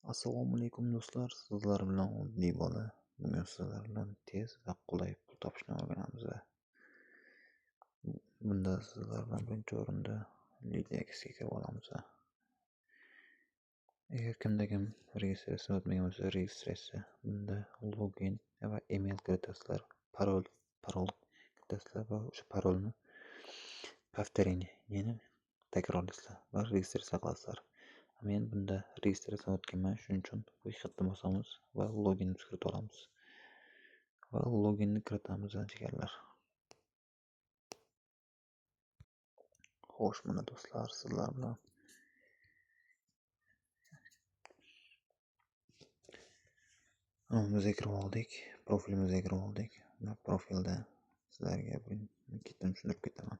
Assalomu alaykum do'stlar, sizlar bilan oddiy bola. Bugun sizlar bilan tez va qulay pul topishni o'rganamiz. Bunda sizlar bilan birinchi o'rinda Lydex-ga kirib olamiz. Agar kimda kim registratsiya o'tmagan bo'lsa, registratsiya. Bunda login va email kiritasizlar, parol kiritasizlar va o'sha parolni повторение, ya'ni takrorlaysizlar va registratsiya qilasizlar. Men bunda registratsiya o'tganman, shuning uchun ro'yxatni bosamiz va loginni kiritib olamiz. Va loginni kiritamiz jigarlar. Xo'sh, mana do'stlar, sizlar bilan biz kirib oldik, profilimizga kirib oldik. Va profilda sizlarga ketdim tushuntirib ketaman.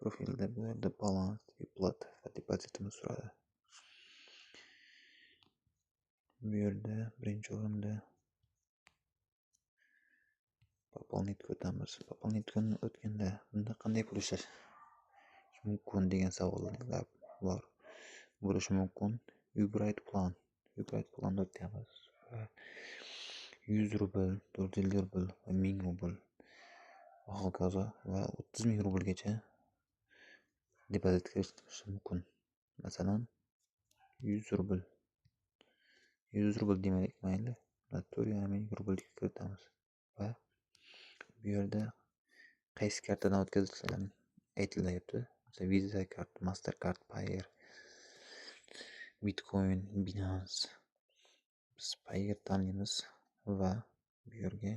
Profilda bu yerda balans, depot va depozitimiz turadi. Bu yerda birinchi o'rinda poполнить o'tamiz. Poполнить o'tganda bunda qanday pul ishlash mumkin degan savollar bor. Bo'lishi mumkin. Ubright planni o'tyapmiz. 100 rubl, 450 rubl va 1000 rubl va hokazo va 30 000 rublgacha depozit qilish mumkin. Masalan, 100 rubl demaylik, mayli. 4,5 rublga kiritamiz va bu yerda qaysi kartadan o'tkazishlarini aytilyapti. Mesela Visa kart, Mastercard, Payeer, Bitcoin, Binance. Biz Payeer tanlaymiz va bu yerga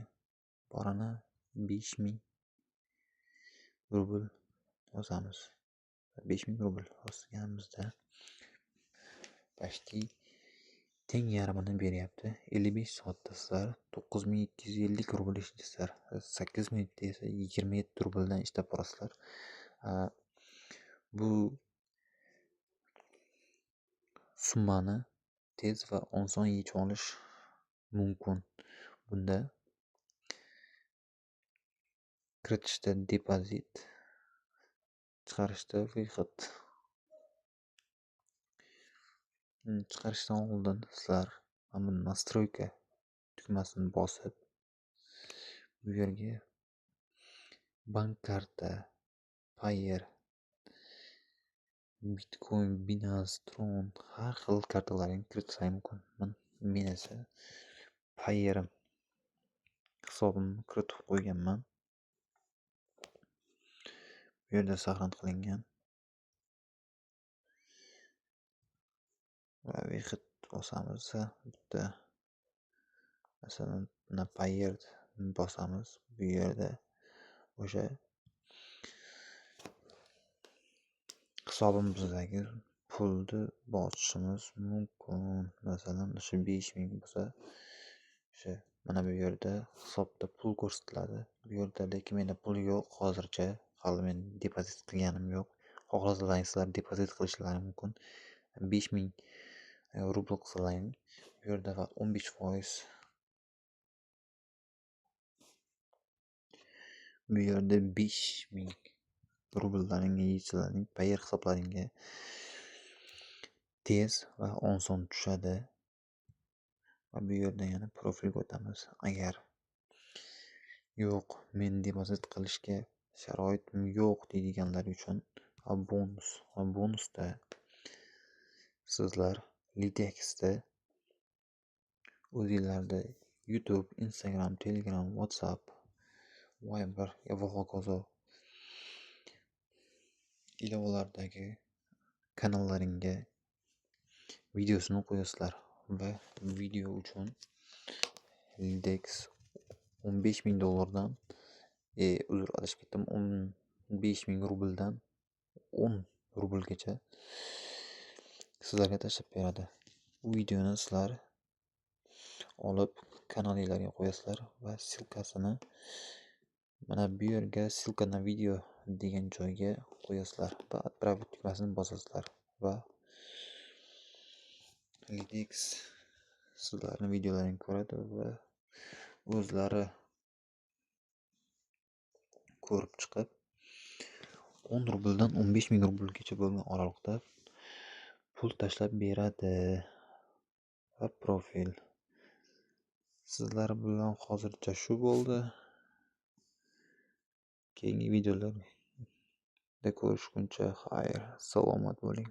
borana 5000 rubl yozamiz. 5000 rubl yozganimizda почти teng yarmini beryapti. 55 soatda sizlar 9250 rubl ishlasizlar. 8 minutda esa 27 rubldan ishlab borasizlar. Bu summani tez va oson yechib olish mumkin. Bunda kiritishda depozit, chiqarishda ro'yxat. Chiqarishdan oldin sizlar mana bu настройка tugmasini bosib, bu yerga bank karta, Payeer, Bitcoin, Binance, Tron har xil kartalarini kiritishlar mumkin. Men esa Payeer hisobimni kiritib qo'yganman. Bu yerda saqlanib qilingan. Va ro'yxat bosamiz. Bitta masalan mana Payeer bosamiz. Bu yerda o'sha hisobimizdagi pulni bosishimiz mumkin. Masalan, o'sha 5000 bo'lsa, o'sha mana bu yerda hisobda pul ko'rsatiladi. Bu yerda lekin menda pul yo'q hozircha. Hali men depozit qilganim yo'q. Xohlasalaringizlar depozit qilishlaring mumkin. 5000 rubl qilsalaring, bu yerda 15%. Bu yerda 5000 rubllaringga yechsalaring Payeer hisoblaringga tez va oson tushadi. Va bu yerda yana profilga o'tamiz. Agar yo'q, men depozit qilishga sharoitim yo'q deydiganlar uchun bonusda sizlar Lydex-da o'zingizlarda YouTube, Instagram, Telegram, WhatsApp, Viber va hokazo ilovalardagi kanallaringga videosini qo'yasizlar va video uchun Lydex $15,000 adashib ketdim, 15000 rubldan 10 rublgacha sizlarga tashlab beradi. Bu videoni sizlar olib kanalingizlarga qo'yasizlar va silkasini mana bu yerga ссылка на video degan joyga qo'yasizlar va отправить tugmasini bosasizlar va Lydex sizlarning videolaringizni ko'radi va o'zlari ko'rib chiqib 10 rubldan 15000 rublgacha bo'lgan oralikda pul tashlab beradi. Va profil. Sizlar bilan hozircha shu bo'ldi. Keyingi videolarda ko'rishguncha xayr, salomat bo'ling.